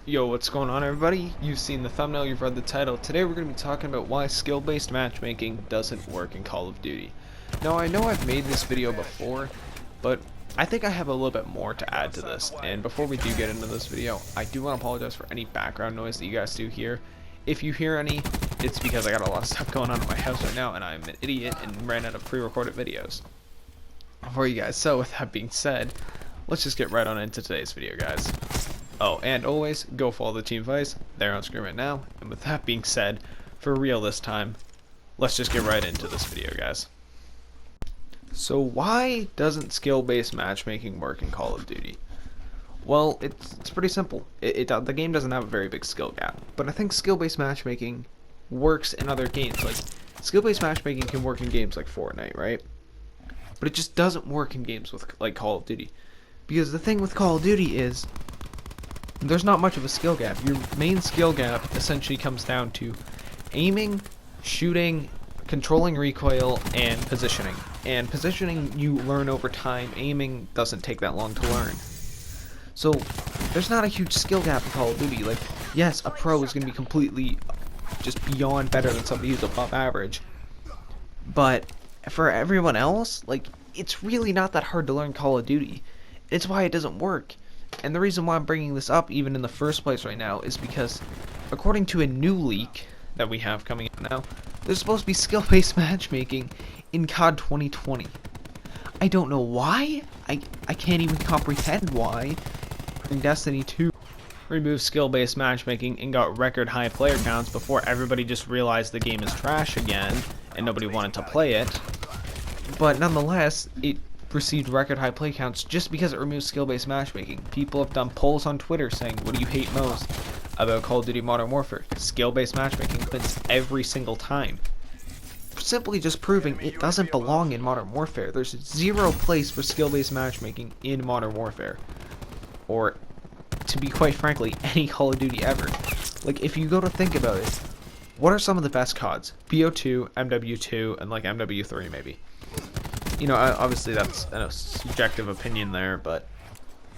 Yo, what's going on, everybody? You've seen the thumbnail, you've read the title. Today we're going to be talking about why skill-based matchmaking doesn't work in Call of Duty. Now, I know I've made this video before, but I think I have a little bit more to add to this. And before we do get into this video, I do want to apologize for any background noise that you guys do hear. If you hear any, it's because I got a lot of stuff going on at my house right now, and I'm an idiot and ran out of pre-recorded videos for you guys. So with that being said, let's just get right on into today's video, guys. Oh, and always, go follow the Team Vice. They're on screen right now. And with that being said, for real this time, let's just get right into this video, guys. So why doesn't skill-based matchmaking work in Call of Duty? Well, it's pretty simple. The game doesn't have a very big skill gap. But I think skill-based matchmaking works in other games. Like, skill-based matchmaking can work in games like Fortnite, right? But it just doesn't work in games with like Call of Duty. Because the thing with Call of Duty is, there's not much of a skill gap. Your main skill gap essentially comes down to aiming, shooting, controlling recoil, and positioning. And positioning you learn over time. Aiming doesn't take that long to learn. So there's not a huge skill gap in Call of Duty. Like, yes, a pro is going to be completely just beyond better than somebody who's above average. But for everyone else, like, it's really not that hard to learn Call of Duty. It's why it doesn't work. And the reason why I'm bringing this up even in the first place right now is because, according to a new leak that we have coming up now, there's supposed to be skill-based matchmaking in COD 2020. I don't know why. I can't even comprehend why. Destiny 2 removed skill-based matchmaking and got record high player counts before everybody just realized the game is trash again and nobody wanted to play it. But nonetheless, it received record high play counts just because it removes skill-based matchmaking. People have done polls on Twitter saying, what do you hate most about Call of Duty Modern Warfare? Skill-based matchmaking wins every single time. Simply just proving it doesn't belong in Modern Warfare. There's zero place for skill-based matchmaking in Modern Warfare. Or, to be quite frankly, any Call of Duty ever. Like, if you go to think about it, what are some of the best CODs? BO2, MW2, and like MW3 maybe. You know, obviously that's a subjective opinion there, but,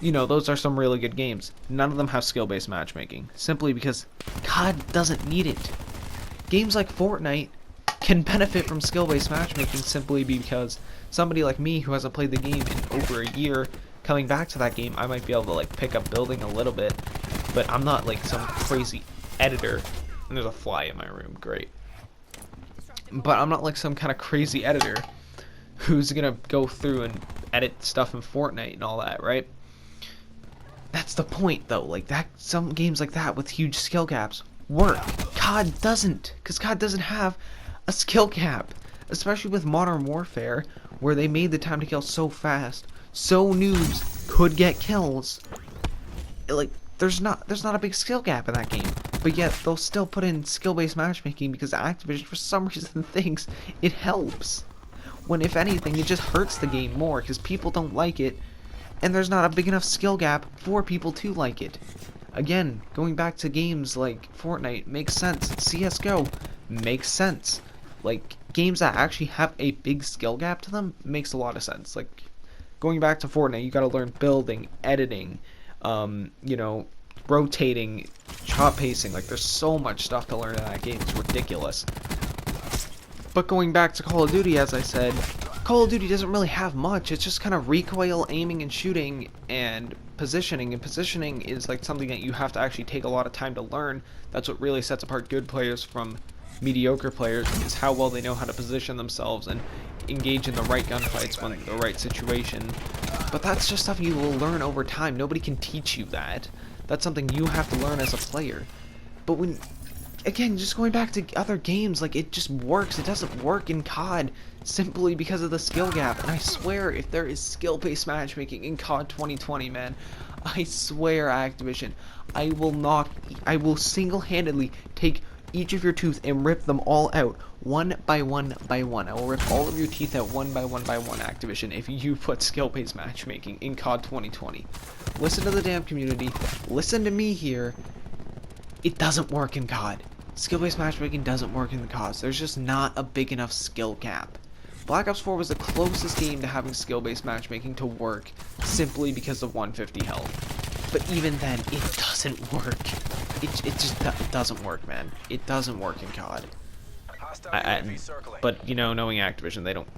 you know, those are some really good games. None of them have skill-based matchmaking, simply because COD doesn't need it. Games like Fortnite can benefit from skill-based matchmaking simply because somebody like me who hasn't played the game in over a year, coming back to that game, I might be able to, like, pick up building a little bit, but I'm not, like, some crazy editor. And there's a fly in my room, great. But I'm not, like, some kind of crazy editor who's gonna go through and edit stuff in Fortnite and all that, right? That's the point, though. Like, that, some games like that with huge skill gaps work. COD doesn't, because COD doesn't have a skill gap, especially with Modern Warfare, where they made the time to kill so fast, so noobs could get kills. Like, there's not a big skill gap in that game, but yet they'll still put in skill-based matchmaking because Activision, for some reason, thinks it helps. When if anything, it just hurts the game more because people don't like it, and there's not a big enough skill gap for people to like it. Again, going back to games like Fortnite makes sense. CSGO makes sense. Like, games that actually have a big skill gap to them makes a lot of sense. Like, going back to Fortnite, you gotta learn building, editing, you know, rotating, shot pacing. Like, there's so much stuff to learn in that game. It's ridiculous. But going back to Call of Duty, as I said, Call of Duty doesn't really have much. It's just kind of recoil, aiming and shooting, and positioning. And positioning is like something that you have to actually take a lot of time to learn. That's what really sets apart good players from mediocre players, is how well they know how to position themselves and engage in the right gunfights when the right situation. But that's just stuff you will learn over time. Nobody can teach you that. That's something you have to learn as a player. But when, again, just going back to other games, like, it just works. It doesn't work in COD simply because of the skill gap. And I swear, if there is skill-based matchmaking in COD 2020, man, I swear, Activision, I will single-handedly take each of your teeth and rip them all out one by one by one. I will rip all of your teeth out one by one by one, Activision, if you put skill-based matchmaking in COD 2020. Listen to the damn community. Listen to me here. It doesn't work in COD. Skill-based matchmaking doesn't work in the CODs. There's just not a big enough skill gap. Black Ops 4 was the closest game to having skill-based matchmaking to work simply because of 150 health. But even then, it doesn't work. It just doesn't work, man. It doesn't work in COD. But, you know, knowing Activision, they don't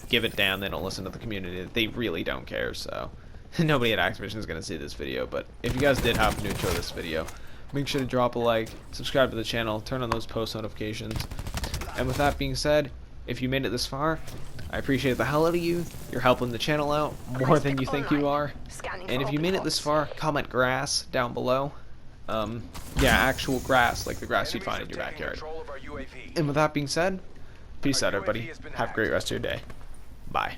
give it down, they don't listen to the community, they really don't care, so nobody at Activision is going to see this video. But if you guys did happen to enjoy this video, make sure to drop a like, subscribe to the channel, turn on those post notifications. And with that being said, if you made it this far, I appreciate the hell out of you. You're helping the channel out more than you think you are. And if you made it this far, comment grass down below. Yeah, actual grass, like the grass you'd find in your backyard. And with that being said, peace out, everybody. Have a great rest of your day. Bye.